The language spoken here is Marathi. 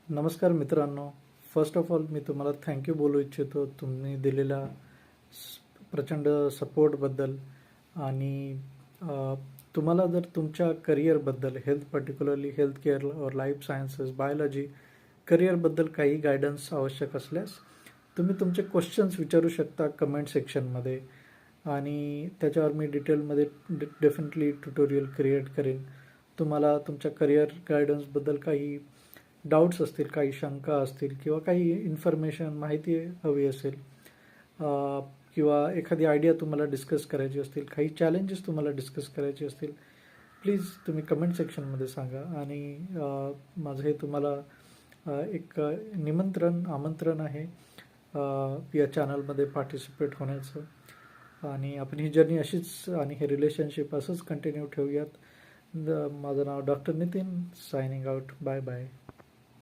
नमस्कार मित्रांनो. फर्स्ट ऑफ ऑल मी तुम्हाला थँक्यू बोलू इच्छितो तुम्ही दिलेल्या प्रचंड सपोर्टबद्दल. आणि तुम्हाला जर तुमच्या करिअरबद्दल पर्टिक्युलरली हेल्थ केअर और लाईफ सायन्सेस बायोलॉजी करिअरबद्दल काही गायडन्स आवश्यक असल्यास तुम्ही तुमचे क्वेश्चन्स विचारू शकता कमेंट सेक्शनमध्ये, आणि त्याच्यावर मी डिटेलमध्ये डेफिनेटली ट्युटोरियल क्रिएट करेन. तुम्हाला तुमच्या करिअर गायडन्सबद्दल काही डाऊट्स असतील, काही शंका असतील, किंवा काही इन्फॉर्मेशन माहिती हवी असेल, किंवा एखादी आयडिया तुम्हाला डिस्कस करायची असतील, काही चॅलेंजेस तुम्हाला डिस्कस करायचे असतील, प्लीज तुम्ही कमेंट सेक्शनमध्ये सांगा. आणि माझं हे तुम्हाला एक आमंत्रण आहे या चॅनलमध्ये पार्टिसिपेट होण्याचं. आणि आपण ही जर्नी अशीच आणि हे रिलेशनशिप असंच कंटिन्यू ठेवूयात. माझं नाव doctor Nitin, signing out. Bye bye.